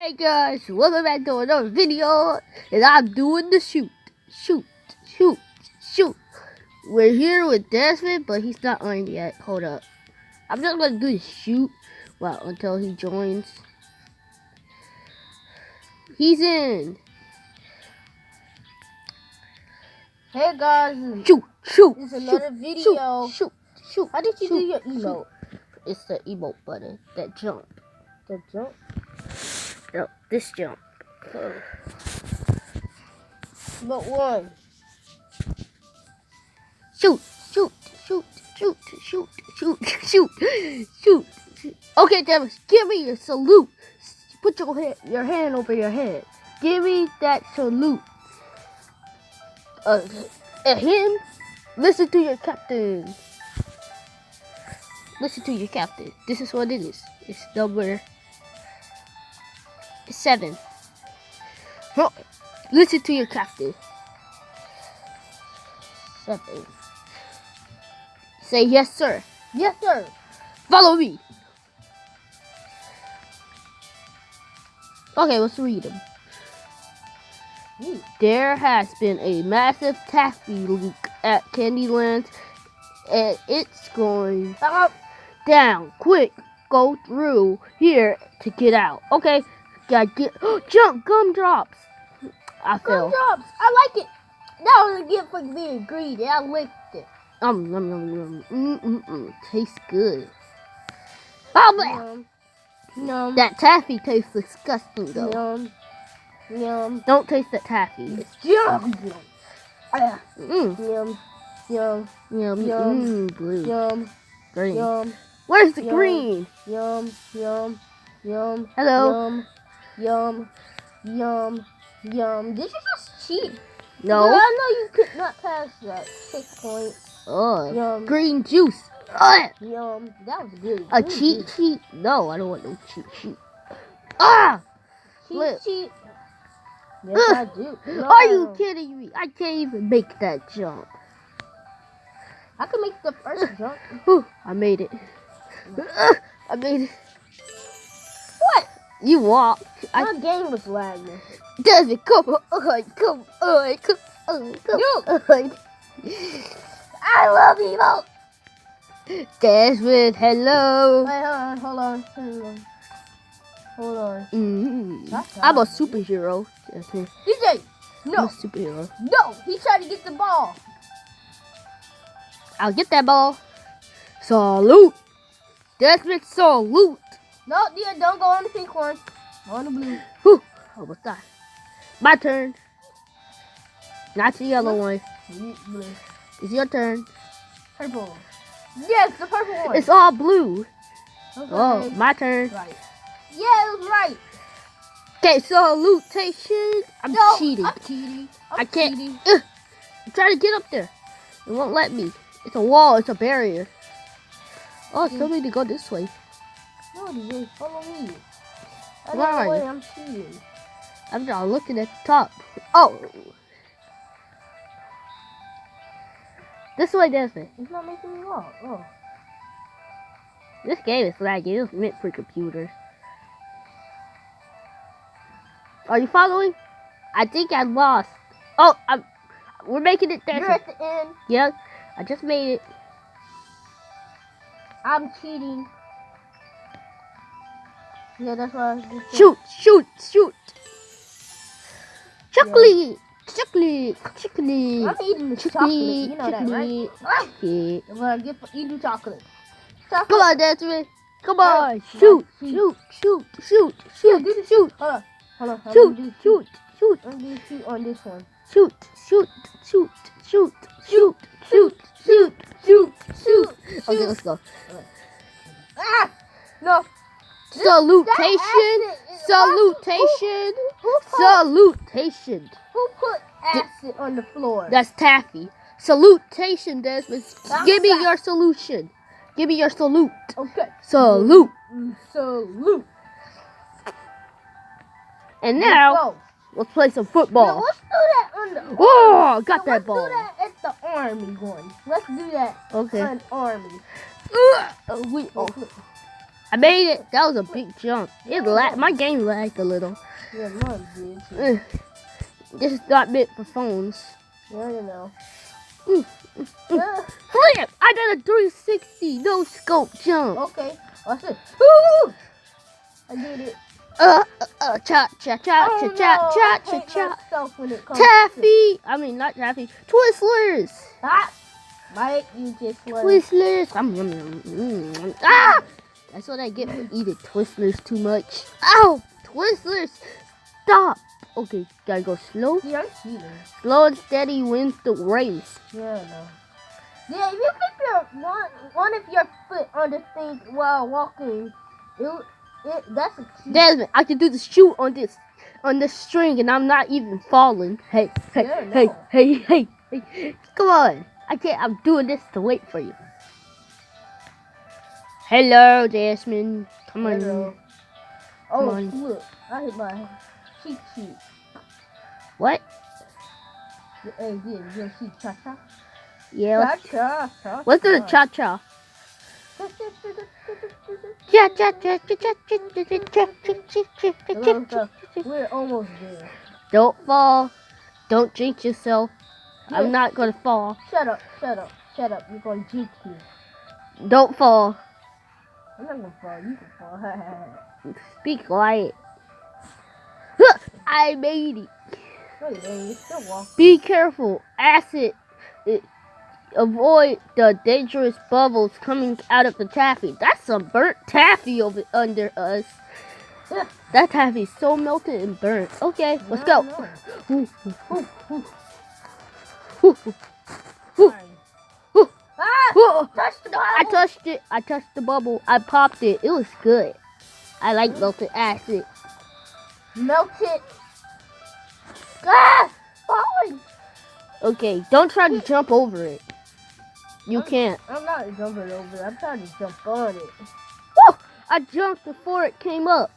Hey guys, welcome back to another video, and I'm doing the shoot. We're here with Desmond, but he's not on yet. Hold up. I'm just gonna do the shoot, well, until he joins. He's in. Hey guys, Shoot. this is another video. Shoot. How did you do your emote? It's the emote button, that jump. The jump? No, this jump. But one. Shoot. Okay, Dennis, give me your salute. Put your hand over your head. Give me that salute. And him, listen to your captain. Listen to your captain. This is what it is. It's number 7. No, listen to your captain. 7. Say yes, sir. Yes, sir. Follow me. Okay, let's read them. There has been a massive taffy leak at Candyland, and it's going down. Quick, go through here to get out. Okay, gotta get jump gumdrops. I fell. Gumdrops. I like it. That was a gift for being greedy. I licked it. Tastes good. Yum. That taffy tastes disgusting though. Yum. Don't taste that taffy. It's Yum. Blue. Yum. Green. Yum. Where's the green? Yum. Hello. Yum. Did you just cheat? No. But I know you could not pass that 6 points. Yum. Green juice. Yum. That was good. A cheat sheet? No, I don't want no cheat sheet. Ah! Cheat. Yes, I do. No. Are you kidding me? I can't even make that jump. I can make the first jump. I made it. I made it. What? You walked. My game was lagging. Desmond, come on. I love emote. Desmond, hello. Wait, hold on. I'm a superhero. DJ, no. I'm a superhero. No, he tried to get the ball. I'll get that ball. Salute. Desmond, salute. No, dear, don't go on the pink one. Go on the blue. Whew. Almost died. My turn. Not the yellow one. Blue. It's your turn. Purple. Yes, the purple one. It's all blue. Okay. Oh, my turn. Right. Yeah, it was right. Okay, salutation. I'm cheating. I'm cheating. I can't. I'm trying to get up there. It won't let me. It's a wall. It's a barrier. Oh, it's telling me to go this way. No, DJ, follow me. Why? I'm cheating. I'm not looking at the top. Oh. This way, Desmond. It's not making me walk. Oh. This game is laggy. It was meant for computers. Are you following? I think I lost. Oh, we're making it there. You're at the end. Yeah, I just made it. I'm cheating. Yeah, that's why I was just Shoot. Chocolate. I'm eating the chocolate. You know that, right? Chocolate. I'm gonna get for eating chocolate. Come on, Desmond. Come on. Shoot. Shoot. Hold on. Shoot. I'm gonna shoot on this one. Shoot. Okay, let's go. Ah! No. Salutation. Who put acid on the floor? That's taffy. Salutation, Desmond. Give me your solution. Give me your salute. Okay. Salute. And now, let's play some football. No, let's do that on the Oh, got that ball. Let's do that at the army one. Let's do that Okay. on army. I made it. That was a big jump. My game lagged a little. Yeah, mine did too. This is not meant for phones. Yeah, you know. Flip! I did a 360 no scope jump. Okay. I said, woo! I did it. Cha cha cha cha cha cha cha cha. Taffy. Taffy! I mean, not taffy. Twizzlers! Ah! Mike, you just learned. Twizzlers! Ah! That's what I get for eating Twizzlers too much. Ow! Twizzlers! Stop! Okay, gotta go slow. Yeah, I'm cheating. Slow and steady wins the race. Yeah, I know. Yeah, if you keep your one of your foot on the thing while walking, that's a cheat. Desmond, I can do the shoot on this string and I'm not even falling. Hey. Come on. I can't. I'm doing this to wait for you. Hello, Desmond. Come on. Hello. Come on. Look, I hit my cheat sheet. What? Hey, you see cha-cha? Yeah. Cha-cha. Let's do the cha-cha. We're almost there. Don't fall. Don't jinx yourself. Yeah. I'm not gonna fall. Shut up. You're gonna jinx me. Don't fall. I'm not gonna fall. You can fall. Speak quiet. I made it. Be careful. Acid. Avoid the dangerous bubbles coming out of the taffy. That's some burnt taffy under us. That taffy is so melted and burnt. Okay, let's go. I touched it. I touched the bubble. I popped it. It was good. I like melted acid. Melted. Falling. Okay, don't try to jump over it. You can't. I'm not jumping over it. I'm trying to jump on it. Woo! I jumped before it came up.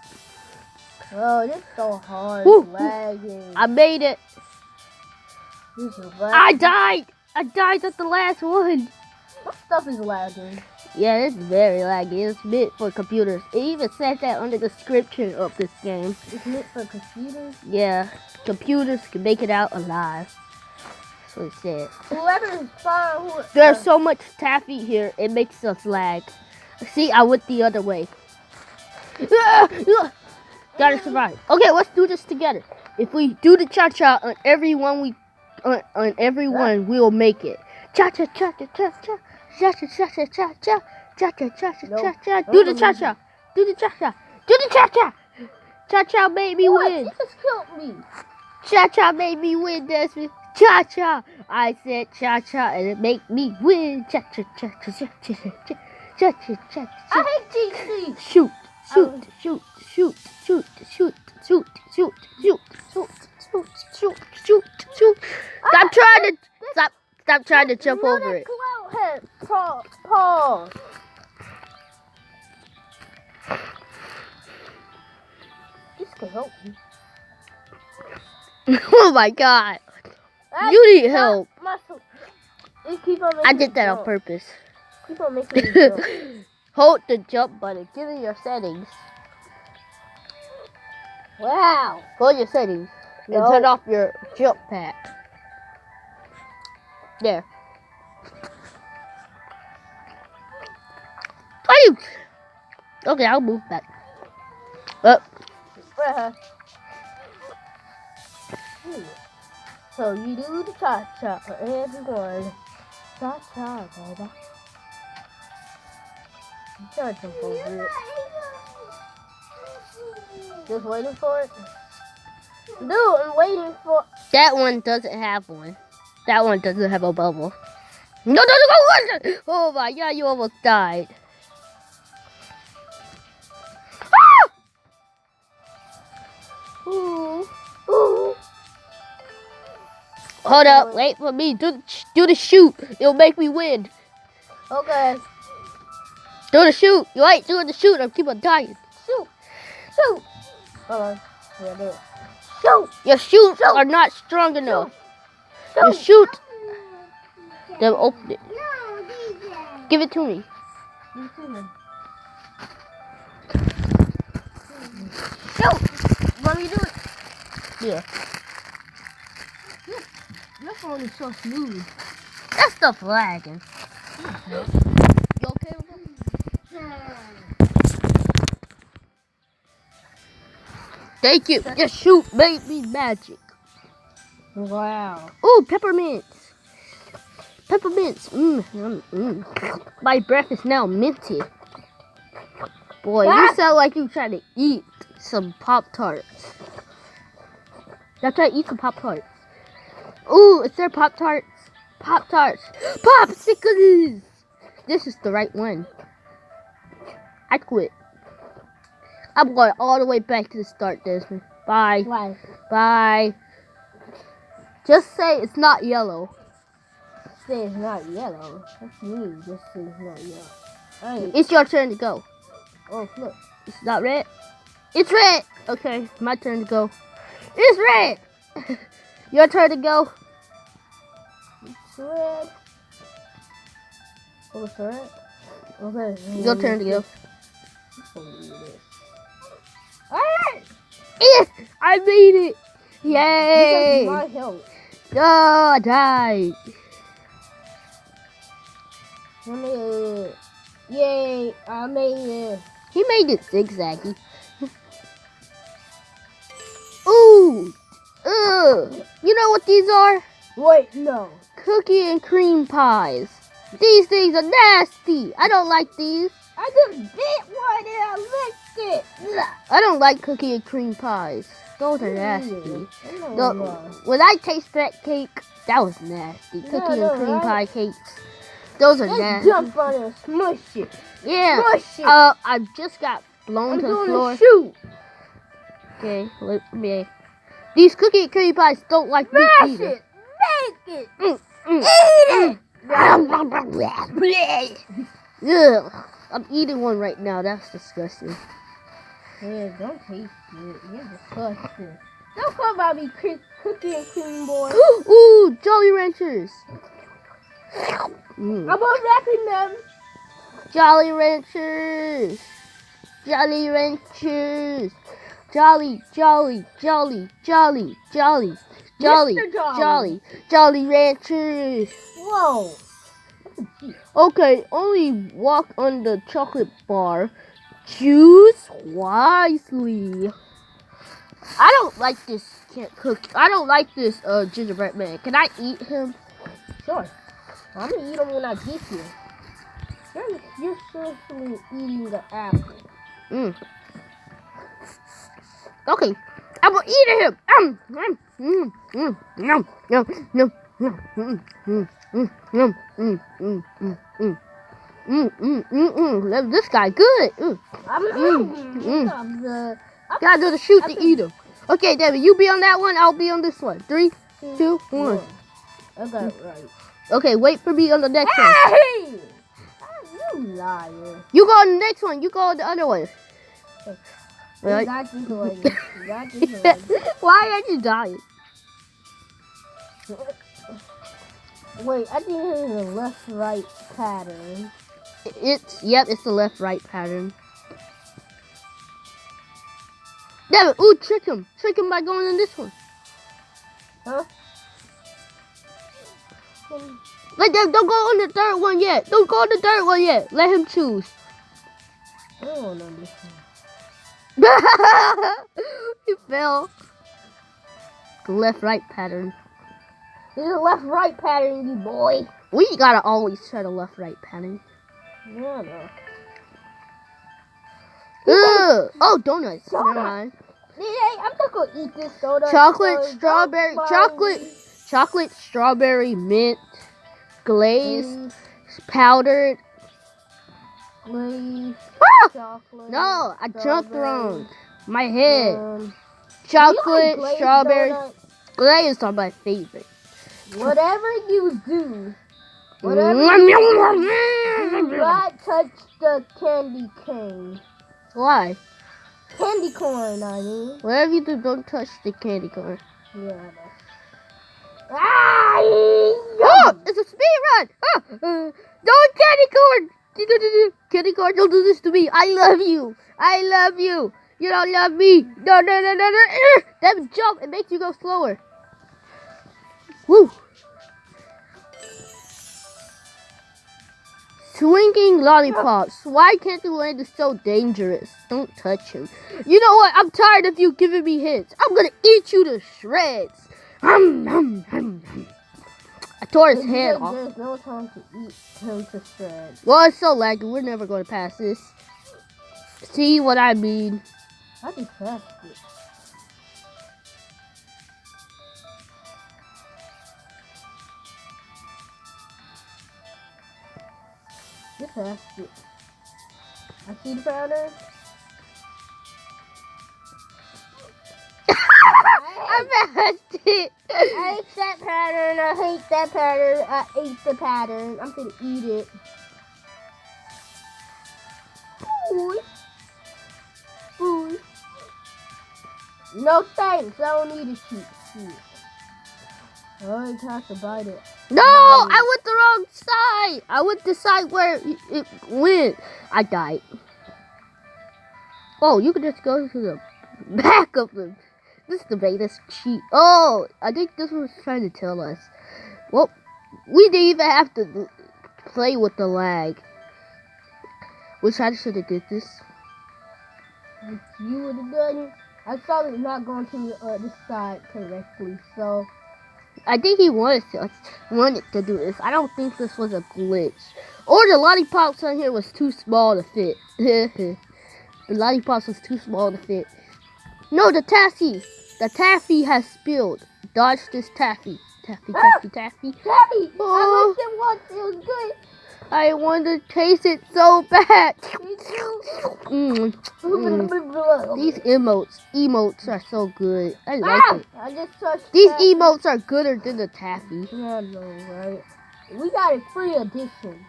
Oh, this is so hard. It's lagging. I made it. I died. I died at the last one. What stuff is lagging? Yeah, it's very laggy. It's meant for computers. It even says that on the description of this game. It's meant for computers? Yeah, computers can make it out alive. That's what it said. Whoever is fine. There's so much taffy here, it makes us lag. See, I went the other way. Gotta survive. Okay, let's do this together. If we do the cha-cha on everyone, we'll make it. Cha-cha-cha-cha-cha-cha. Cha-cha-cha-cha-cha-cha. Cha-cha-cha-cha-cha-cha. Do the cha-cha. Do the cha-cha. Do the cha-cha. Cha-cha made me win. She just killed me. Cha-cha made me win, Desmond. Cha-cha. I said cha-cha and it made me win. Cha-cha-cha-cha-cha-cha. Cha-cha-cha-cha. I hate GC. Shoot. Stop trying to jump over it. Pause. This could help me. Oh my god. You need help. I did that on purpose. Keep on making me jump. Hold the jump button. Get in your settings. Wow. Go in your settings. And turn off your jump pack. There. Okay, I'll move back. Up. So you do the cha-cha for everyone. Cha-cha, baby. I'm trying to jump over it. Just waiting for it. Dude, I'm waiting for... That one doesn't have one. That one doesn't have a bubble. No! Oh my god, you almost died. Ooh. Hold up, wait for me. Do the shoot. It'll make me win. Okay. Do the shoot. You ain't doing the shoot. I keep on dying. Shoot. Hold on. Yeah, do it. Shoot. Your shoots are not strong enough. Your shoot. Then open it. Give it to me. Yeah. Your phone is so smooth. That stuff lagging. You okay with that? Thank you. Just shoot baby magic. Wow. Ooh, peppermints. Peppermints. My breath is now minty. Boy, you sound like you trying to eat some Pop-Tarts. Now try to eat some Pop-Tarts. Ooh, is there Pop-Tarts? Pop-Tarts. Popsicles! This is the right one. I quit. I'm going all the way back to the start, Desmond. Bye. Why? Bye. Just say it's not yellow. Say it's not yellow. That's me. Just say it's not yellow. It's your turn to go. Oh, look. It's not red. It's red. Okay, my turn to go. It's red. Your turn to go. It's red. Oh, it's red? Okay. Your turn to go. Alright! Yes, I made it. Yay. Because my help. Oh, I died. Yay, I made it. He made it zigzaggy. Ooh. Ugh. You know what these are? Wait, no. Cookie and cream pies. These things are nasty. I don't like these. I just bit one and I licked it. I don't like cookie and cream pies. Those are nasty. When I taste that cake, that was nasty. Cookie and cream pie cakes. Those are nasty. Jump on it and smush it. Yeah. Smush it. I just got blown to the floor. Shoot. Okay, let me. These cookie and cream pies don't like me either. It. Make it. Eat it. Ugh. I'm eating one right now. That's disgusting. Yeah, don't taste it. You're disgusting. Don't come about me, cookie and cream boy. Ooh, Jolly Ranchers. I'm unwrapping them. Jolly Ranchers. Jolly Ranchers. Jolly, jolly, jolly, jolly, jolly, jolly, Mr. Jolly. jolly, jolly Ranchers. Whoa. Okay, only walk on the chocolate bar. Choose wisely. I don't like this cookie. I don't like this gingerbread man. Can I eat him? Sure. I'm gonna eat them when I get here. You're seriously eating the apple. Okay, I'm gonna eat him. This guy good. Gotta do the shoot to eat him. Okay, David, you be on that one. I'll be on this one. 3, 2, 1. I got it right. Okay, wait for me on the next one. Hey! You liar. You go on the next one. You go on the other one. You got this one. You got this one. Why aren't you dying? Wait, I think this is a left-right pattern. It's the left-right pattern. David, ooh, trick him. Trick him by going in this one. Huh? Like, don't go on the third one yet. Don't go on the third one yet. Let him choose. I don't know this one. He fell. The left-right pattern. This is a left-right pattern, you boy. We gotta always try the left-right pattern. Yeah, no. Ugh. Oh, donuts. Never mind. I'm not gonna eat this donut. Chocolate, strawberry, chocolate, strawberry, mint, glaze, powdered. Glaze, Ah! chocolate. No, I jumped wrong. My head. Chocolate, Chocolate, strawberry. Donuts? Glaze are my favorite. Whatever you do, do not touch the candy cane. Why? Candy corn, I mean. Whatever you do, don't touch the candy corn. Yeah, I know. Ah! Oh, it's a speed run! Don't candy corn! Candy corn, don't do this to me. I love you. I love you. You don't love me. No. That jump, it makes you go slower. Woo. Swinging lollipops. Why Candyland is so dangerous? Don't touch him. You know what? I'm tired of you giving me hints. I'm gonna eat you to shreds. I tore his head off. There's no time to eat him to shreds. Well, it's so laggy. We're never gonna pass this. See what I mean? I just passed it. Just passed it. I see the pattern. I passed it. I hate that pattern. I hate that pattern. I ate the pattern. I'm gonna eat it. Ooh. No thanks. I don't need a cheat sheet. I already have to bite it. No, I went the wrong side. I went the side where it went. I died. Oh, you could just go to the back of them. This is the greatest cheat. Oh, I think this was trying to tell us. Well, we didn't even have to play with the lag. Which I should have did this. If you would have done it, I saw it not going to the other side correctly, so I think he wanted to do this. I don't think this was a glitch. Or the lollipops on here was too small to fit. The lollipops was too small to fit. No, the taffy. The taffy has spilled. Dodge this taffy. Taffy. Taffy! Oh. I liked it once, it was good. I want to taste it so bad. Me too. These emotes are so good. I like it. I just touched These taffy. emotes are gooder than the taffy. Yeah, I know, right? We got a free edition.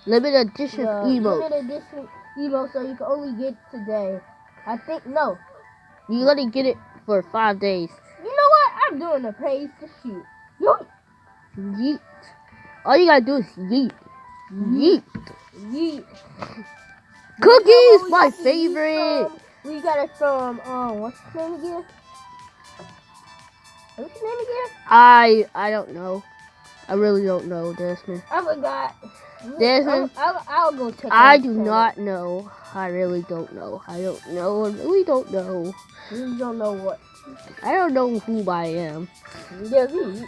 Limited edition emotes. Limited edition emote, so you can only get today. I think, no. You gotta get it for 5 days. You know what? I'm doing a praise to shoot. Yoink. Yeet. All you gotta do is yeet. Yeet. Yeet. Cookies, my favorite. We got it from, what's his name again? What's his name again? I don't know. I really don't know, Desmond. I forgot. Desmond, I'll go check. I do not know. I really don't know. I don't know. I really don't know. You don't know what? I don't know who I am. Yeah, me.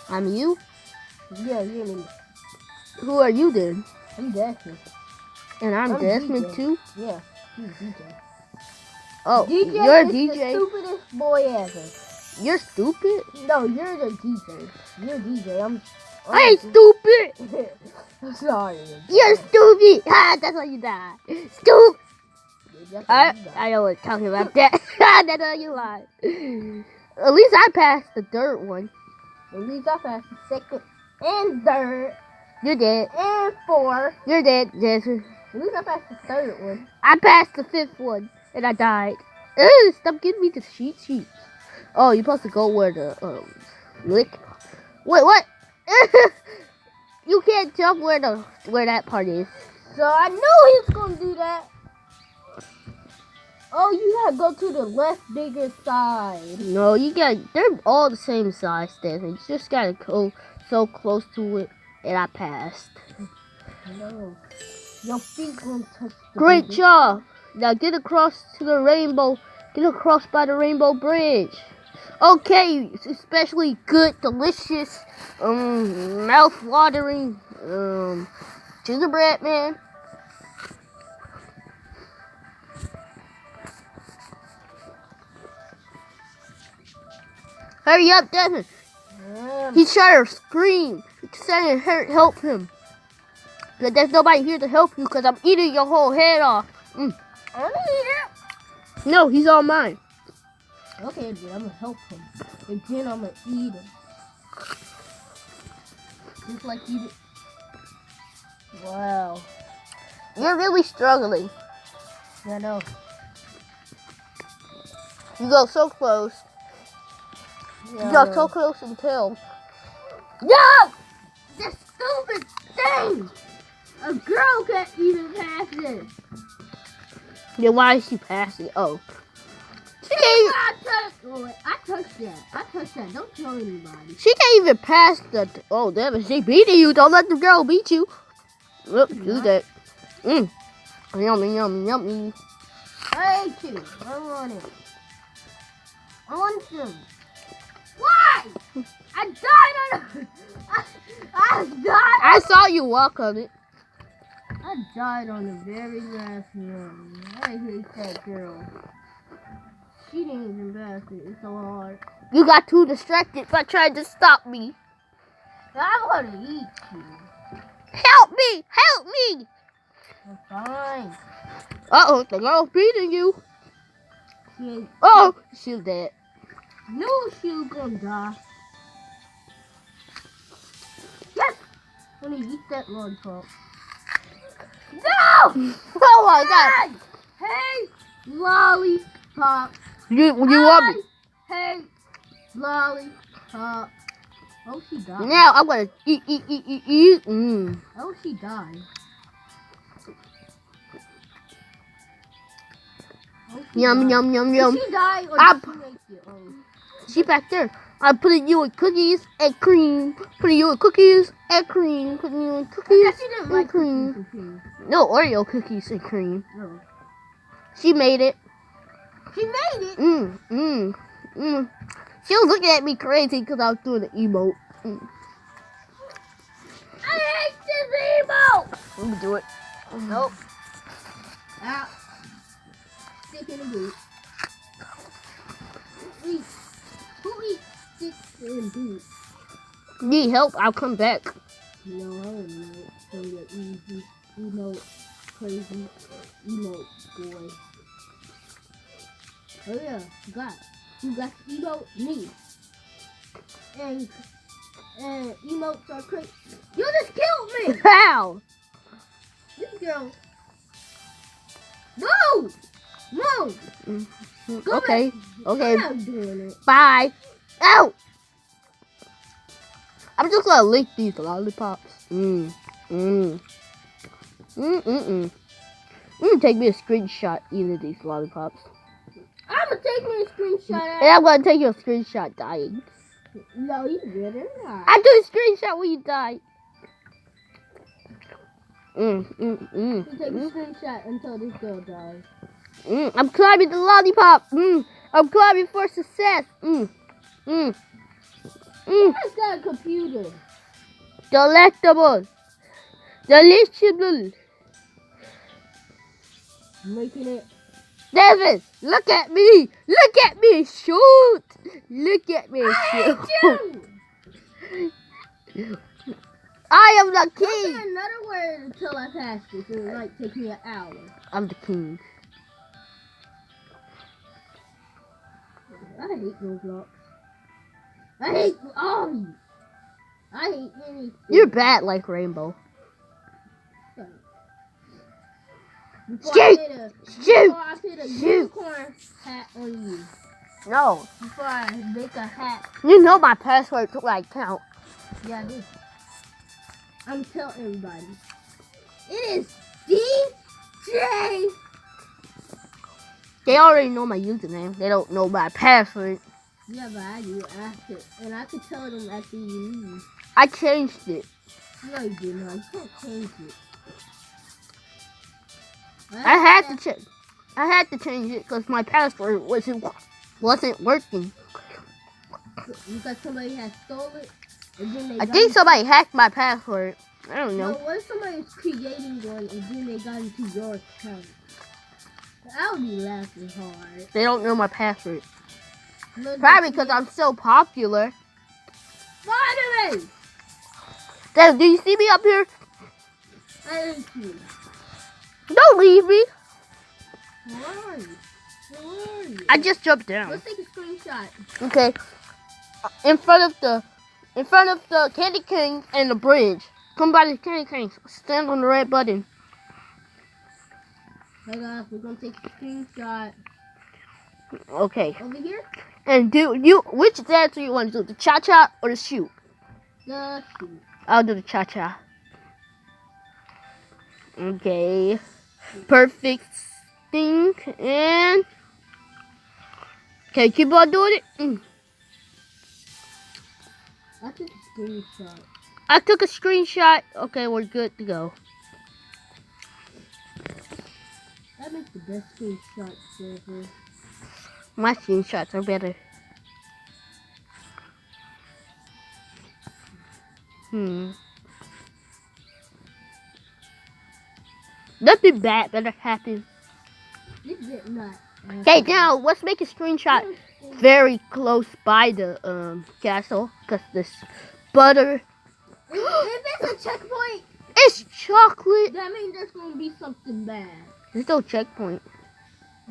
I'm you? Yeah, you me. Who are you then? I'm Desmond. And I'm Desmond DJ. too? Yeah, he's DJ. Oh, DJ you're a is DJ? the stupidest boy ever. You're stupid? No, you're the DJ. You're DJ. I ain't stupid! I'm sorry. You're stupid! Ah, that's why you die. Stupid! I don't want to talk about that. That's how you lie. At least I passed the third one. At least I passed the second and third You're dead. and fourth. You're dead, Desmond. At least I passed the third one. I passed the fifth one, and I died. Ugh, stop giving me the sheets. Oh, you're supposed to go where the, lick. Wait, what? You can't jump where that part is. So I knew he was going to do that. Oh, you gotta go to the left bigger side. No, they're all the same size, Desmond. You just gotta go so close to it, and I passed. No. Your feet gonna touch the Great bigger. job! Now get across to the rainbow. Get across by the rainbow bridge. Okay, it's especially good, delicious, mouth-watering, gingerbread man. Hurry up, Desmond. He's trying to scream. He's trying to help him. But there's nobody here to help you because I'm eating your whole head off. I'm gonna eat it. No, he's all mine. Okay, then I'm gonna help him. And then I'm gonna eat him. Just like you did. Wow. You're really struggling. I know. You go so close. Yeah, You go so close until... No! This stupid thing! A girl can't even pass this. Then why is she passing? Oh. She can't I touched that. I touched that. Don't tell anybody. She can't even pass the. Oh, damn it. She beating you. Don't let the girl beat you. Look, do that. Yummy, yummy, yummy. I ate you. I want it. I want some. Why? I died on it. I died. I saw you walk on it. I died on the very last one. I hate that girl. She didn't even pass it. It's so hard. You got too distracted by trying to stop me. I want to eat you. Help me! Help me! I'm fine. Uh-oh, the girl's beating you. She Oh, she's dead. knew she was gonna die. Yes! Let me eat that lollipop. No! Oh my god. Hey! Lollipop. You want me? Hey! Lollipop. Oh, she died. Now I'm gonna eat. Oh, she died. Oh, she Yum, died. yum, yum, Did yum. she die or Up. did she make it? Oh. She back there. I'm putting you with cookies and cream. Putting you with cookies and cream. Putting you with I cookies guess she didn't and like cream. cookies and cream. No, Oreo cookies and cream. No. She made it. She made it. She was looking at me crazy because I was doing the emote. I hate this emote. Let me do it. Nope. Out. Stick in the boot. Who eats sticks in boots? Need help? I'll come back. No, I don't know. So the easy emote, crazy emote boy. Oh yeah, you got the emote me. And emotes are crazy. You just killed me. How? This girl. No. No. Go Okay. back. Okay. I'm not doing it. Bye. Ow! I'm just gonna lick these lollipops. I'm gonna take me a screenshot eating these lollipops. I'm gonna take me a screenshot. And I'm gonna take you a screenshot dying. No, you better not. I do a screenshot when you die. You take a screenshot until this girl dies. I'm climbing the lollipop. I'm climbing for success. Who's got a computer? Delectable. Delicious. Making it. David, look at me. Look at me shoot. Look at me shoot. I am the Don't say king. another word until I pass this. It might take me an hour. I'm the king. I hate Roblox. I hate all of you. I hate anything. You're bad like Rainbow. Before Shoot! Before I put a Shoot! unicorn hat on you. No. Before I make a hat. You know my password to like count. Yeah, I do. I'm telling everybody. It is DJ. They already know my username. They don't know my password. Yeah, but I do after. And I could tell them after you leave. I changed it. No, you didn't. You can't change it. I had to change it because my password wasn't working. Because somebody has stole it. And then they I think somebody hacked my password. I don't know. No, what if somebody's creating one and then they got into your account? I would be laughing hard. They don't know my password. Look, Probably because I'm so popular. Finally! Dad, do you see me up here? I didn't see you. Don't leave me. Where are you? Where are you? I just jumped down. Let's take a screenshot. Okay. In front of the Candy King and the bridge. Come by the Candy King. Stand on the red button. Hey guys, we're gonna take a screenshot. Okay. Over here? And which dance do you want to do? The cha-cha or the shoot? The shoot. I'll do the cha-cha. Okay. Perfect thing and okay, keep on doing it. I took a screenshot. I took a screenshot. Okay, we're good to go. That makes the best screenshots ever. My screenshots are better. Nothing bad better happen. This did not. Okay, now let's make a screenshot very close by the castle, cause this butter. If it's a checkpoint, It's chocolate. that means there's gonna be something bad. There's no checkpoint.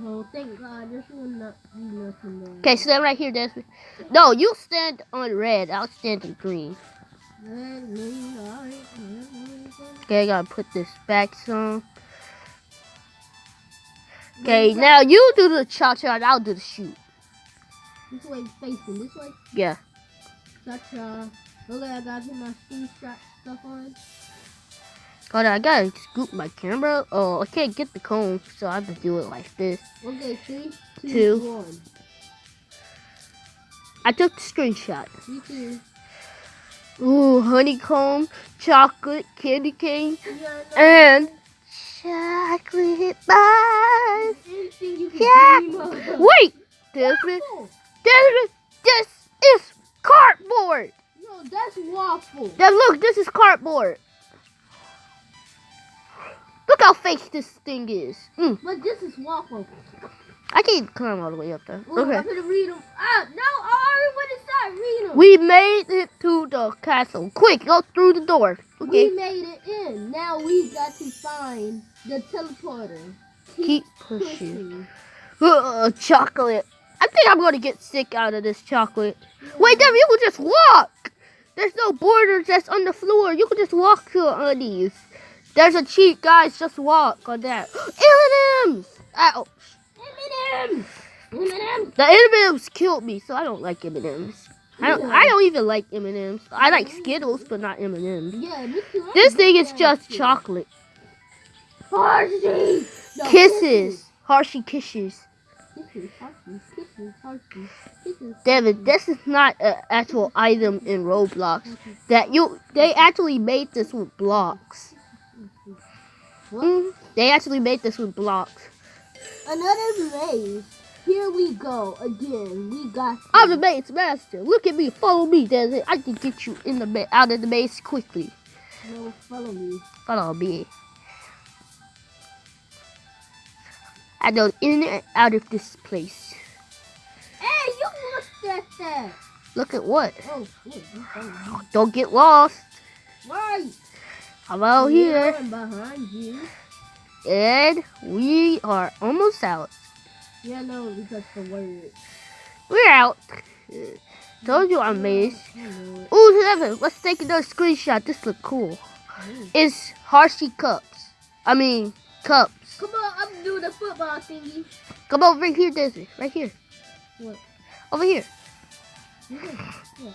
Oh, thank God, there's not be nothing bad. Okay, stand right here, Desmond. No, you stand on red. I'll stand on green. Okay, I gotta put this back some. Okay, now you do the cha-cha and I'll do the shoot. This way, facing this way. Yeah. Cha-cha. Okay, I gotta put my screenshot stuff on. Hold on, I gotta scoop my camera. Oh, I can't get the cone, so I have to do it like this. Okay, 3, 2, Two. 1. I took the screenshot. Me too. Ooh, honeycomb, chocolate, candy cane, Yeah, and chocolate bars. anything you can Yeah. dream of. Wait, Desmond, Desmond, this is cardboard. No, that's waffle. Now look, this is cardboard. Look how fake this thing is. But this is waffle. I can't climb all the way up there. Ooh, Okay. I'm gonna read them. No, I already went inside. Read them. We made it to the castle. Quick, go through the door. Okay. We made it in. Now we got to find the teleporter. Keep pushing. Chocolate. I think I'm gonna get sick out of this chocolate. Wait, Dev, you can just walk. There's no borders that's on the floor. You can just walk to these. There's a cheat, guys. Just walk on that. M&M's. Ouch. M&M's. M&M's. The M&M's killed me, so I don't like M&M's. I don't even like M&M's. I like Skittles, but not M&M's. Yeah, me too. This thing is just chocolate. Hershey. No, Kisses. Hershey kisses. Kisses. Kisses. Hershey. Kisses. David, this is not an actual item in Roblox. They actually made this with blocks. They actually made this with blocks. Another maze. Here we go again. We got. I'm the maze master. Look at me. Follow me, Desmond. I can get you in the out of the maze quickly. No, follow me. Follow me. I know in and out of this place. Hey, you looked at that. Look at what? Oh, shit. You follow me. Don't get lost. Right. I'm out here. I'm behind you. And we are almost out. Yeah, no, because the word. We're out. Told you I'm amazed. I know it. Ooh, Devin, let's take another screenshot. This look cool. It's Hershey cups. I mean, cups. Come on, I'm doing the football thingy. Come over here, Desmond. Right here. What? Over here. What?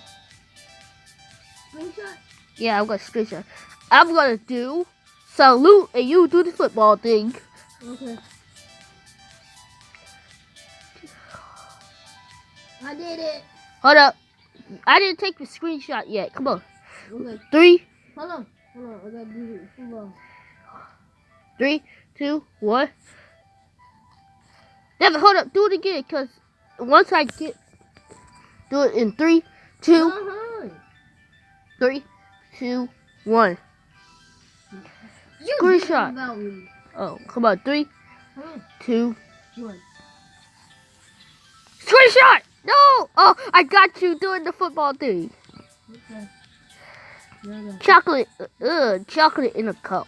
Screenshot? Yeah, I'm gonna screenshot. I'm gonna do salute and you do the football thing. Okay. I did it. Hold up. I didn't take the screenshot yet. Come on. Okay. 3, Hold on. I gotta do it. Hold on. 3, 2, 1. Devin, hold up. Do it again, cause once I get, do it in 3, 2, Uh-huh. 3, 2, 1. You Screenshot. did it without me. Oh, come on. 3, Come on. 2. One. Screenshot. No. Oh, I got you doing the football thing. Okay. Yeah, Chocolate. Chocolate in a cup.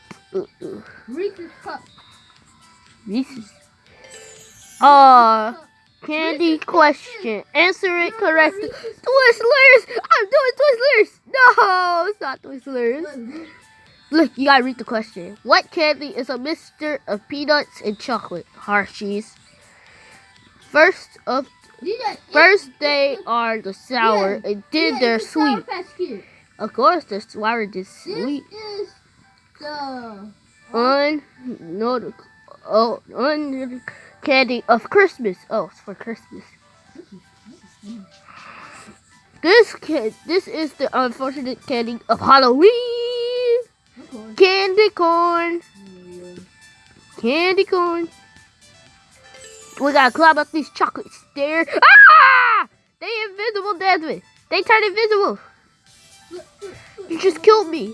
Reese's cup. Reese's. Candy question. Answer it correctly. Twizzlers. I'm doing Twizzlers. No, it's not Twizzlers. Look, you gotta read the question. What candy is a mixture of peanuts and chocolate? Hershey's. First they are the sour, and then they're sweet. Of course, the sour is sweet. This is the... Oh, on candy of Christmas. Oh, it's for Christmas. This is the unfortunate candy of Halloween. Candy corn. Candy corn. We gotta climb up these chocolate stairs. Ah! They invisible, Desmond. They turn invisible. You just killed me.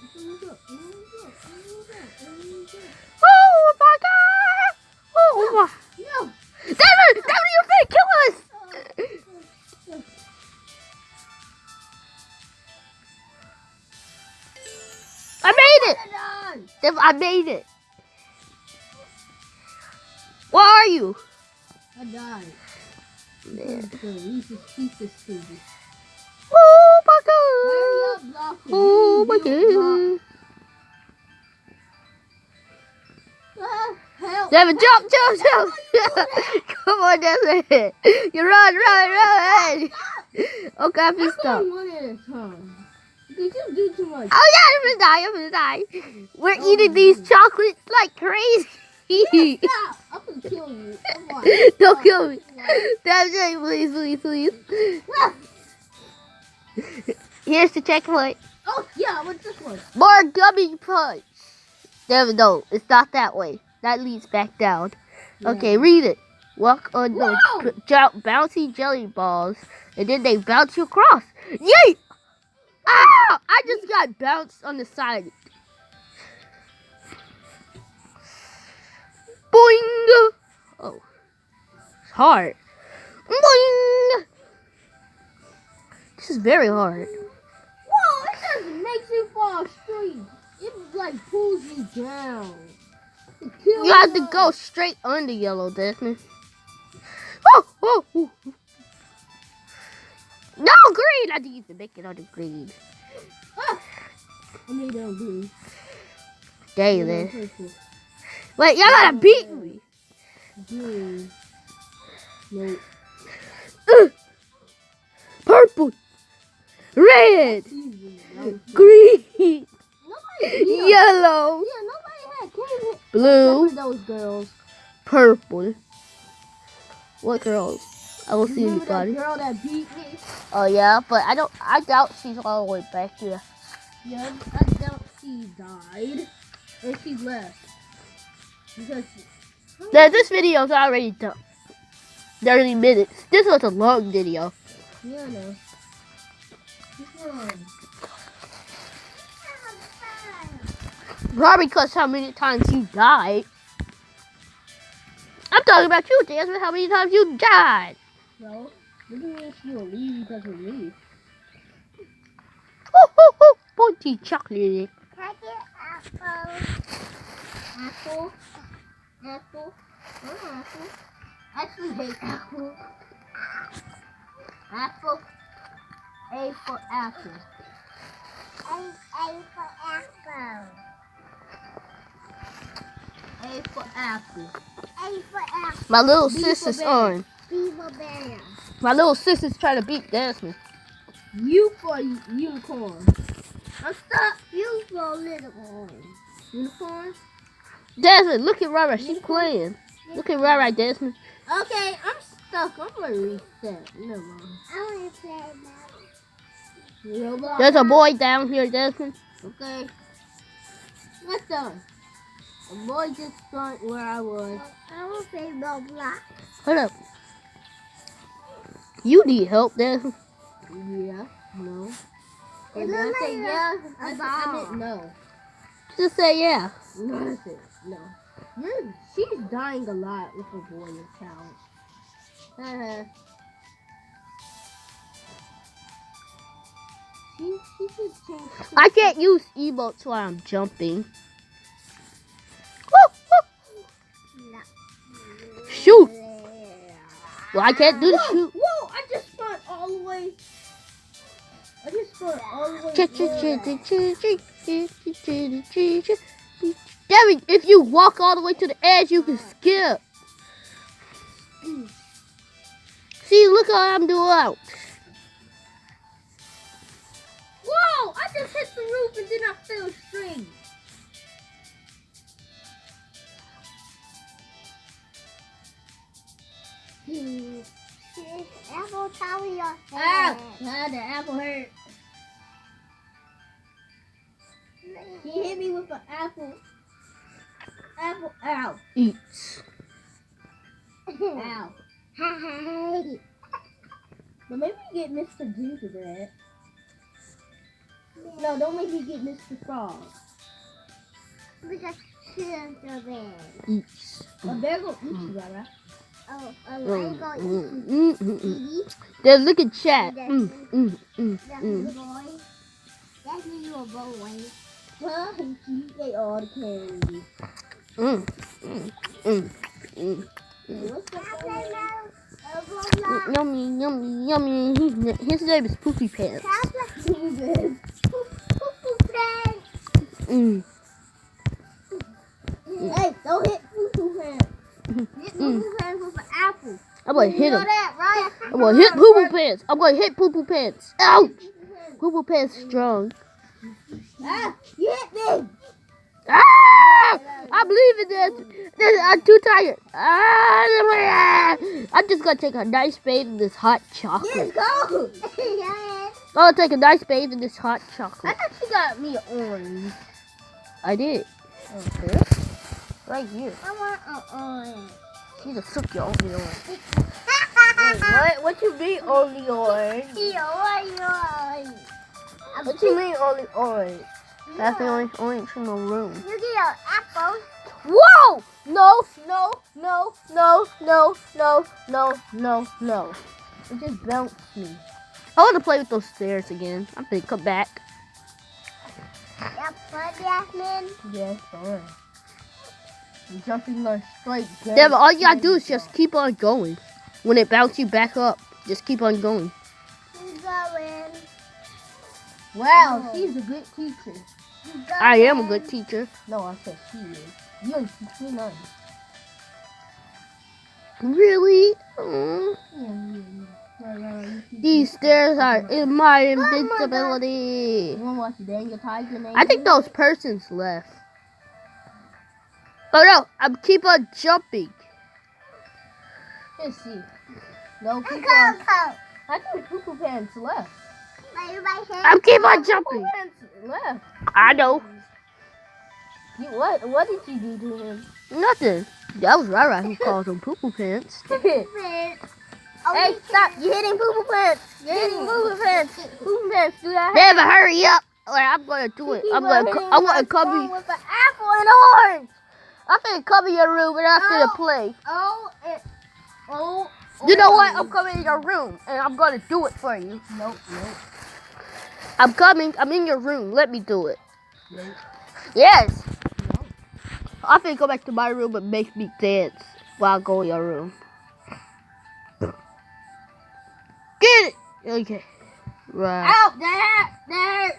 Oh my god! Oh my! No. Desmond, you finna kill us! I made it! Desmond, I made it. Where are you? I died. Man. Oh Oh my god! Hurry up, block. Oh my god! Help. Devin, jump! Come on, Devin! You run! Okay, I'm I'm stop. going one at a time. Did you do too much? Oh yeah, I'm gonna die. We're eating these chocolates like crazy. Stop! I'm gonna kill you. Come on. Don't kill me. Devin, please. Here's the checkpoint. Oh yeah, what's this one? More gummy punch. Devin, no, it's not that way. That leads back down. Okay, read it. Walk on the bouncy jelly balls, and then they bounce you across. Yay! Ah! I just got bounced on the side. Boing! Oh, it's hard. Boing! This is very hard. Whoa, it doesn't make you fall straight. It like pulls you down. You have to go straight under yellow, Desmond. Oh! No, green! I need to make it on the green. Ah, I made it on blue. Dang it. Wait, y'all gotta beat me. Blue. No. Purple. Red. Green. Yellow. Yeah, nobody had green. Blue. Except for those girls. Purple. What girls? I don't see Remember anybody. that girl that beat me? Oh yeah, but I doubt she's all the way back here. Yeah, I doubt she died. Or she left. Because This video's already done. 30 minutes. This was a long video. yeah, I know. This one. Probably because how many times you died. I'm talking about you, Desmond. How many times you died? No. Maybe if you will leave because of me. Pointy chocolate. Can I get apple? Apple? Apple? Oh, apple. I actually hate apple. Apple. A for apple. A for apple. A for apple. A for apple. My little B sis for is bear. on. B for bear. My little sis is trying to beat Desmond. U for unicorn. I'm stuck. U for unicorn. Unicorn? Desmond, look at Rara. She's playing. Look at Rara, Desmond. Okay, I'm stuck. I'm gonna reset. Never mind. I wanna play now. Roblox. There's a boy down here, Desmond. Okay. What's done? A boy just went where I was. I wanna play Roblox. Hold up. You need help, Desmond. Yeah. No. And I say yeah. I meant no. Just say yeah. Nothing. No. She's dying a lot with her boy talent. She should change. I can't use emotes while I'm jumping. Shoot. Well, I can't do the shoot. Whoa! I just spun all the way. Devin, if you walk all the way to the edge, you can skip. See, look how I'm doing. Whoa! I just hit the roof and then I fell straight. Apple tower your Ow! head. Ah, the apple hurt. He hit me with an apple. Apple, ow. Eats. Ow. But maybe get Mr. Gingerbread. No, don't make me get Mr. Frog. Because gingerbread. Eats. A bear go eat you, right? Oh, I go eat. Then look at chat. That's the boy. That's your boy. Huh? He ate all the candy. Hey, what's up, boy? Yummy, yummy, yummy. His name is Poopy Pants. Jesus. Hey, don't hit Poo-Poo Pants. Hit Poo-Poo Pants with an apple. I'm gonna hit You know him. that, right? I'm gonna hit Poo Poo Pants. I'm gonna hit Poo Poo Pants. Ouch! Poo Poo Pants strong. Ah, you hit me. Ah! I'm leaving this. I'm too tired. Ah! I'm just gonna take a nice bathe in this hot chocolate. Let's go. I'm gonna take a nice bathe in this hot I chocolate. thought you got me an orange. I did. Okay. Right here. I want an orange. She just took your only orange. What? What you mean only orange? What you mean only orange? That's the only orange in the room. You get an apple. Whoa! No, no, no, no, no, no, no, no, no. It just bounced me. I want to play with those stairs again. I'm gonna come back. That's fun, Jasmine. Yes, fine. I'm jumping on straight down. Yeah, but all you gotta do is just keep on going. When it bounces you back up, just keep on going. Keep going. Wow, she's a good teacher. Keep I am a going. good teacher. No, I said she is. You ain't teach me nothing. Really? Mm. These stairs are in my invincibility. You wanna watch Daniel Tiger? I think those persons left. Oh no, I'm keep on jumping. Let's see. No, people Coco. I think Poo-Poo Pants left. I'm keep on jumping. Poo-Poo Pants left. I know. What did you do to him? Nothing. That was Rara who called them poo-poo pants. Hey, stop. You're hitting Poo-Poo Pants. You're hitting Poo-Poo Pants. Poo-Poo Pants, do that. Never hurry up. Or I'm gonna do it. I'm gonna cover you. With an apple and orange. I'm gonna cover your room and I'm gonna play. Oh. You know what? I'm coming in your room and I'm gonna do it for you. Nope. I'm coming. I'm in your room. Let me do it. Nope. Yes. I'm gonna go back to my room and make me dance while I go in your room. Get it. Okay. Right. Ow, that hurt.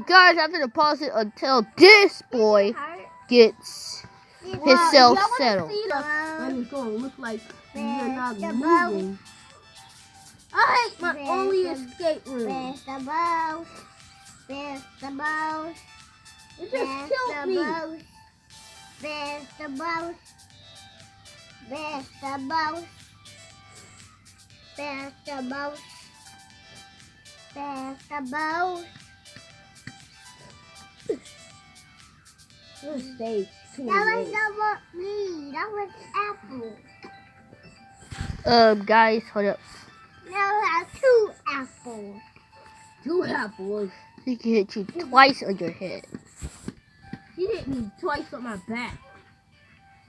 Guys, I'm gonna pause it until this boy gets himself settled. And it's gonna look like you're not moving. I hate my only escape room. Vegetables. It just killed me. Vegetables. This stage 2. That was not me. That was apple. Guys, hold up. Now I have 2 apples. 2 apples. He can hit you twice on your head. He hit me twice on my back.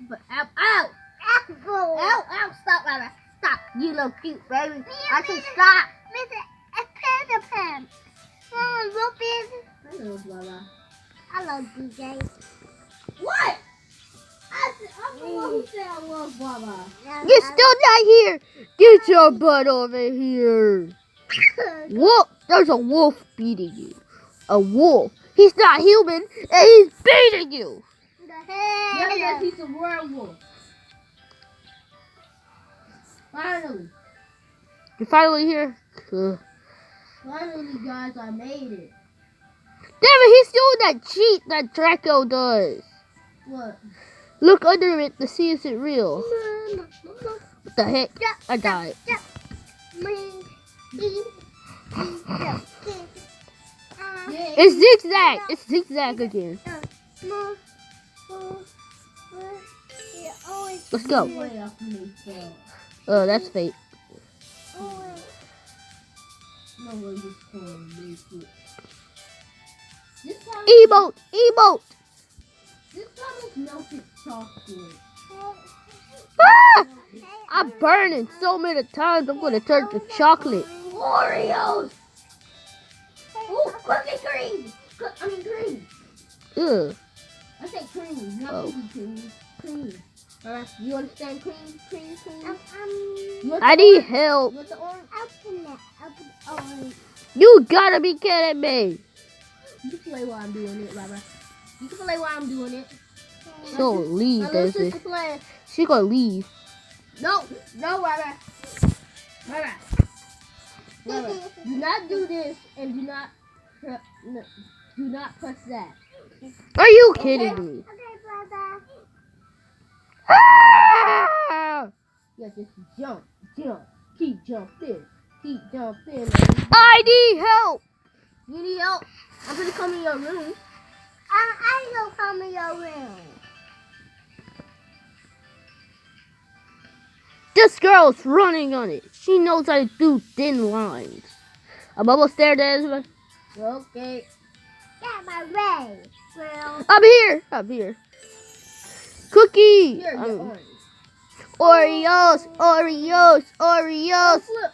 But ow! Apple. Ow! Stop, Lara. Stop. You look cute, baby. I said stop. Mr. Pen. Hello, Lara. Hello, DJ. What? I'm the one who said I love Baba. You're still not here. Get your butt over here. Wolf, there's a wolf beating you. A wolf. He's not human, and he's beating you. Yeah, he's a werewolf. Finally. You're finally here. Finally, guys, I made it. Damn it, he's doing that cheat that Draco does. What? Look under it to see is it real. What the heck? I died. It's zigzag. It's zigzag again. Let's go. Oh, that's fake. Emote! Emote! This time is melted chocolate. Ah! I'm burning so many times. I'm gonna turn to chocolate. Oreos! Oh, cookie cream! I mean cream. Ugh. I say cream, not cookie cream. Cream. Alright, you understand cream? Cream, cream? I need help. You want the orange? Open it. You gotta be kidding me. You can play while I'm doing it, Barbara. You can play while I'm doing it. She's gonna leave, My little Desmond. sister playing. She's gonna leave. No, Barbara. Barbara. Barbara. Do not do this and do not press that. Are you kidding me? Ah! Yeah, just jump. Keep jumping. I need help. You need help? I'm gonna come in your room. I will come in your room. This girl's running on it. She knows how to do thin lines. I'm almost there, Desmond. Okay. Get my way. Well. I'm here. Cookie. Here, your orange. Oreos. Flip.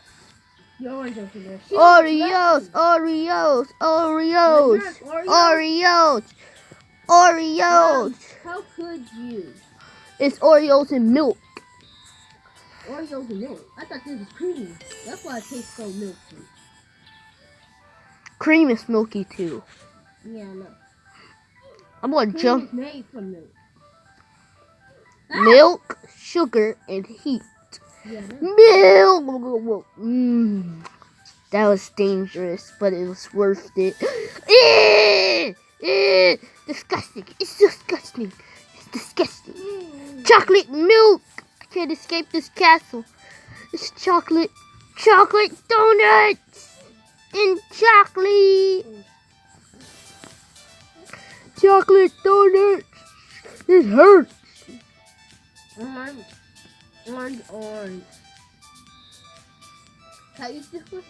Your orange over there. Oreos. How could you? It's Oreos and milk. Oreos and milk. I thought this was cream. That's why it tastes so milky. Cream is milky too. Yeah, I know. I'm gonna Cream jump. is made from milk. Milk, sugar, and heat. Yeah, Milk. That was dangerous, but it was worth it. Disgusting. It's disgusting. It's disgusting. Chocolate milk. I can't escape this castle. It's chocolate donuts and chocolate donuts. It hurts. Orange. How you doing?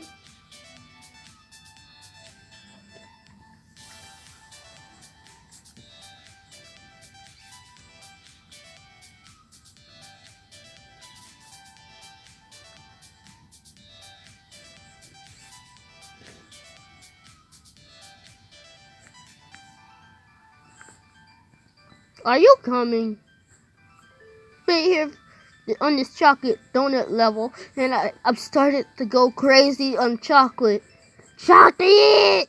Are you coming? Right here on this chocolate donut level, and I've started to go crazy on chocolate. Chocolate!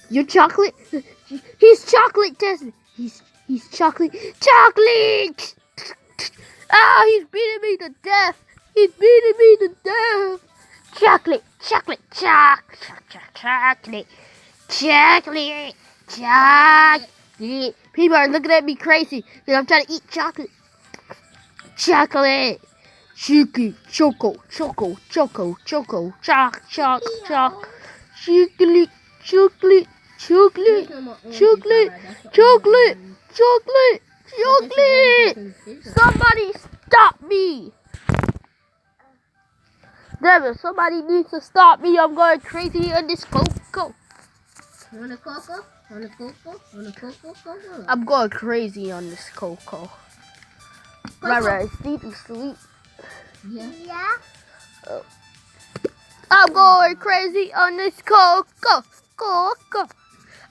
You chocolate? He's chocolate, Desmond. He's chocolate. Chocolate! Ah, he's beating me to death. Chocolate. People are looking at me crazy because I'm trying to eat chocolate. Chocolate. Choco. Chocolate. Chocolate. Somebody stop me. Devin, somebody needs to stop me. I'm going crazy on this cocoa. Want a cocoa? I'm going crazy on this cocoa. Right. Sleep. Yeah. I'm going crazy on this cocoa.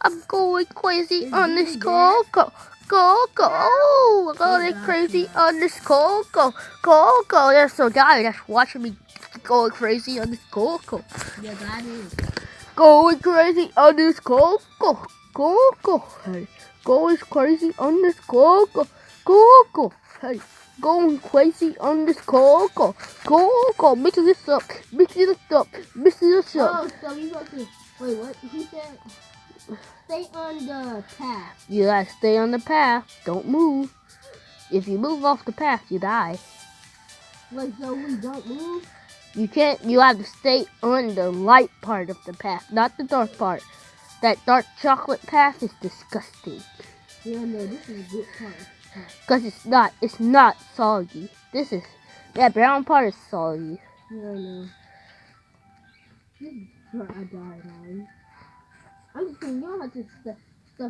I'm going crazy on this cocoa. Oh, I'm going crazy on this cocoa. There's some guy that's watching me going crazy on this cocoa. Yeah, that is. Going crazy on this cocoa. Hey, going crazy on this cocoa. Hey, going crazy on this cocoa. Mix this up. Oh, so you got to. Wait, what? He said. Stay on the path. You gotta stay on the path. Don't move. If you move off the path, you die. Like, so we don't move? You can't. You have to stay on the light part of the path, not the dark part. That dark chocolate path is disgusting. Yeah, no, this is a good part. Cause it's not. It's not soggy. This is. That brown part is soggy. Yeah, no. This is where I died on. I'm just saying, y'all have to step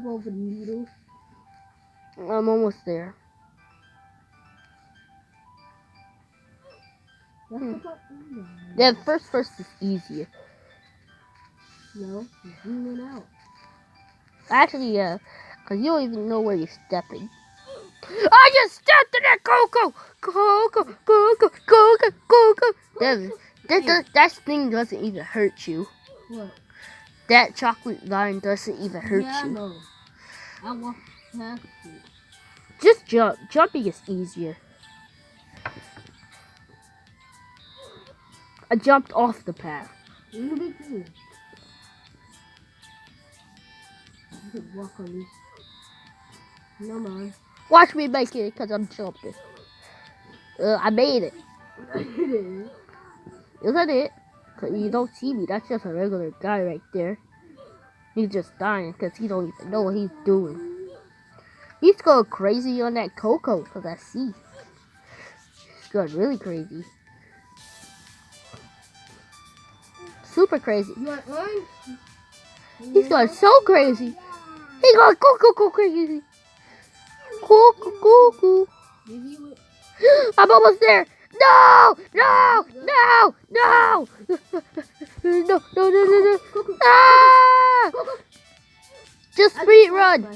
over the needles. I'm almost there. That's the part. No. Yeah, first is easier. No, zooming out. Actually, yeah. Cause you don't even know where you're stepping. I just stepped in that cocoa! Cocoa! That thing doesn't even hurt you. What? That chocolate line doesn't even hurt Yeah, I you. know. I walked past it. Just jump. Jumping is easier. I jumped off the path. Me too. You could walk on this. No, man. Watch me make it because I'm jumping. I made it. It is. Isn't it? Cause you don't see me. That's just a regular guy right there. He's just dying because he don't even know what he's doing. He's going crazy on that cocoa because I see. He's going really crazy. Super crazy. You want orange? He's going so crazy. He's going go crazy. Go. Give you it. I'm almost there. No! No! Ah! Just speed run.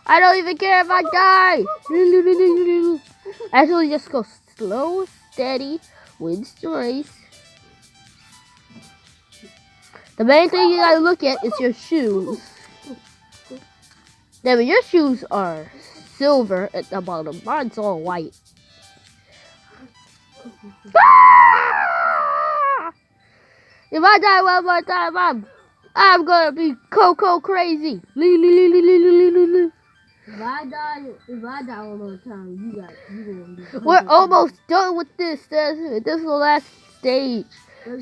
I don't even care if I die. Actually, just go slow, steady, wins the race. The main thing you gotta look at is your shoes. Now, your shoes are silver at the bottom. Mine's all white. Ah! If I die one more time, I'm gonna be cocoa crazy. If I die one more time, you gonna be. We're almost done with this. This is the last stage.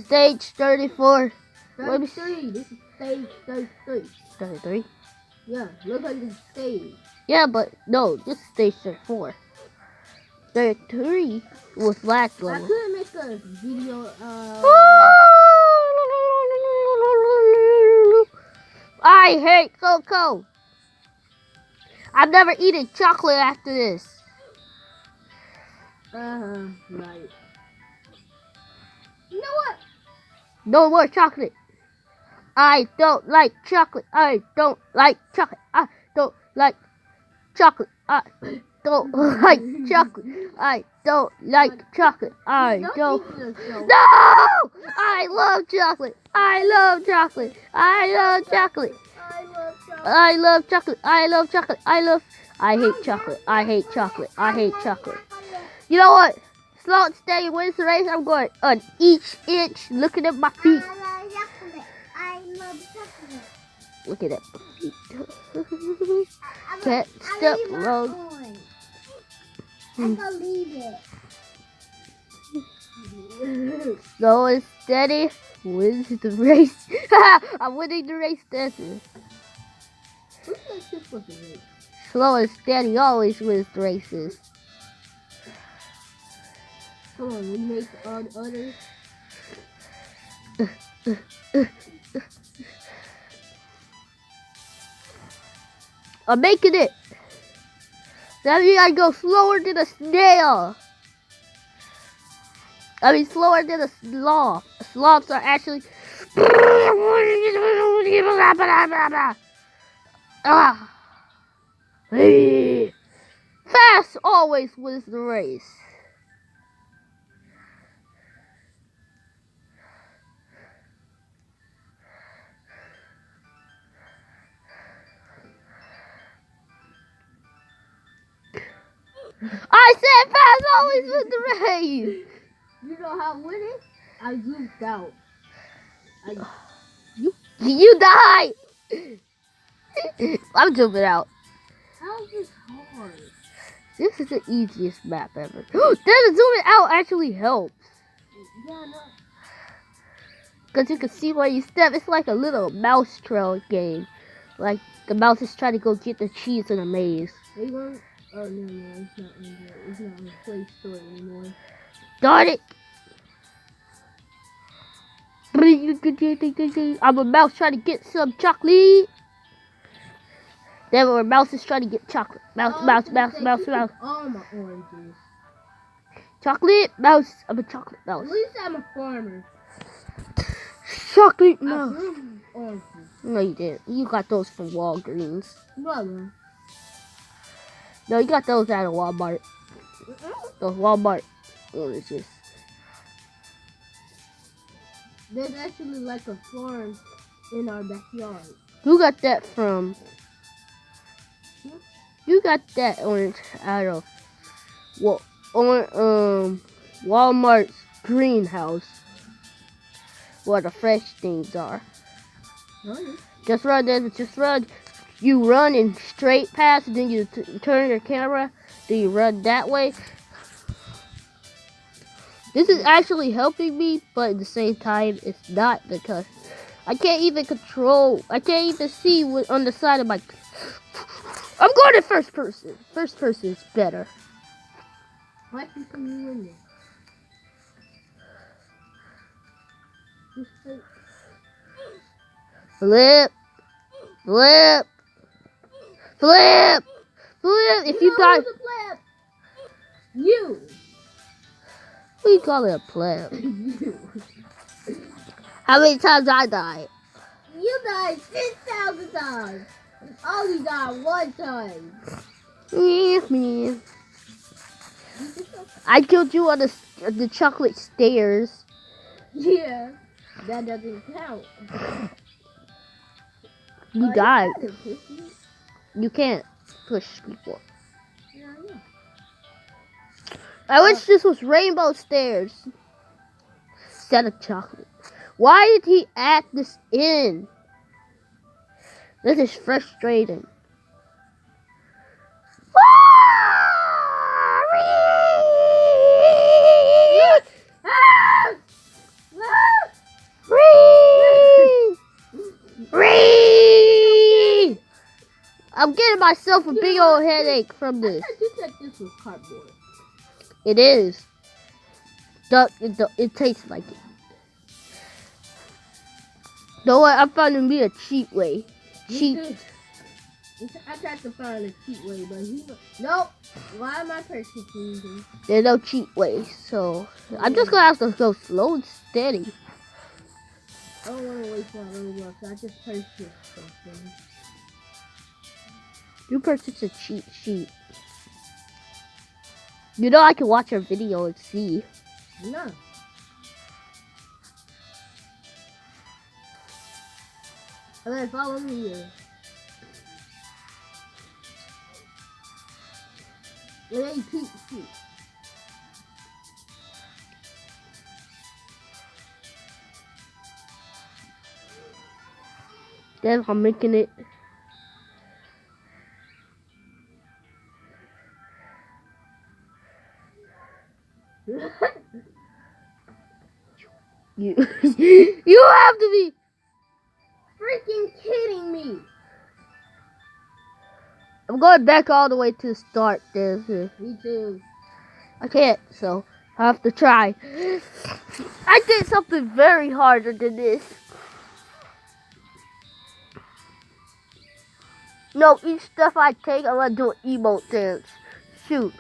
Stage 34. 33. This is stage 33. 33? Yeah, looks like it's stage. Yeah, but no, this is stage 34. 33 was last I level. couldn't make a video. I hate cocoa. I'm never eating chocolate after this. Right. You know what? No more chocolate. I don't like chocolate. I don't like chocolate. I don't like chocolate. I don't like chocolate. I don't like chocolate. I don't. No! I love chocolate. I love chocolate. I love chocolate. I love chocolate. I love chocolate. I hate chocolate. I hate chocolate. I hate chocolate. You know what? Slow and steady wins the race. I'm going on each inch, looking at my feet. I love chocolate. Looking at my feet. Can't step wrong. I believe it. Slow and steady wins the race. I'm winning the race, Desmond. Slow and steady always wins the races. Come on, we make all the others. I'm making it. That means I go slower than a snail. I mean, slower than a sloth. Sloths are actually. Fast always wins the race. I said fast always wins the race. You know how I win it? I zoomed out. You die! I'm jumping out. How's this hard? This is the easiest map ever. Then zooming out actually helps. Yeah, no. Because you can see where you step. It's like a little mouse trail game. Like the mouse is trying to go get the cheese in a maze. Are you going? Oh no, it's not on there. It's not on the Play Store anymore. Darn it! I'm a mouse trying to get some chocolate. Then a mouse is trying to get chocolate. Mouse. All my oranges. Chocolate mouse. I'm a chocolate mouse. At least I'm a farmer. Chocolate I mouse. grew oranges. No, you didn't. You got those from Walgreens. Brother. No, you got those out of Walmart. Those Walmart oranges. There's actually like a farm in our backyard. You got that from? You got that orange out of Walmart's greenhouse, where the fresh things are. Really? Just run, then just run. You run in straight paths, then you turn your camera. Then you run that way. This is actually helping me, but at the same time, it's not because I can't even control. I can't even see what on the side of my. I'm going to first person. First person is better. Why can you in there? Just like, Flip, flip, flip, flip. If you die, you. what do you call it a pleb? You. How many times I died? You died 6,000 times. I only died one time. Me. I killed you on the chocolate stairs. Yeah. That doesn't count. You died. You gotta push me. You can't push people. Yeah, yeah. I wish this was rainbow stairs instead of chocolate. Why did he add this in? This is frustrating. I'm getting myself a big old headache from this. I thought you said this was cardboard. It is. It tastes like it. No, what? I'm finding me a cheat way. Cheat. I tried to find a cheat way, but nope. Why am I persecuting? There's no cheat way, so I'm just gonna have to go slow and steady. I don't want to waste my Robux. I just purchased something. You purchased a cheat sheet. You know I can watch your video and see. No. And then follow me here. It ain't cheat sheet. Then I'm making it. You you have to be Freaking kidding me. I'm going back all the way to the start. Me too. I can't, so I have to try. I did something very harder than this. No, each step I take, I'm gonna do an emote dance. Shoot.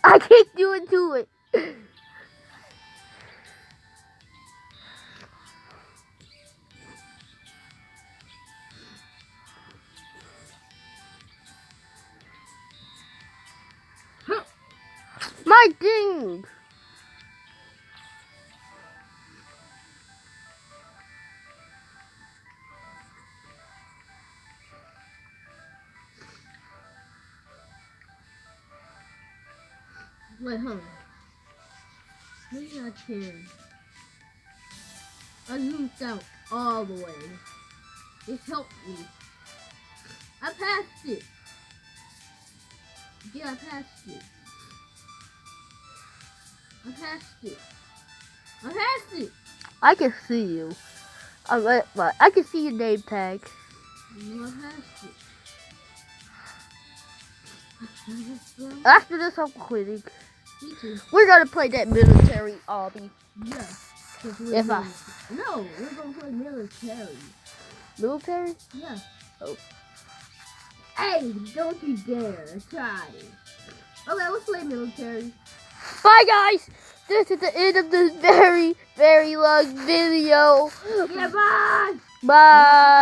I can't do it. My ding! Wait, hold on. Maybe I can. I zoomed out all the way. It helped me. I passed it. Yeah, I passed it. I passed it. I passed it. I can see you. I can see your name tag. No, I passed it. After this, I'm quitting. Me too. We're gonna play that military obby. Yeah. If I No, we're gonna play military. military? Yeah. Oh. Hey, don't you dare try. Okay, let's play military. Bye, guys. This is the end of this very, very long video. Yeah, bye. Bye.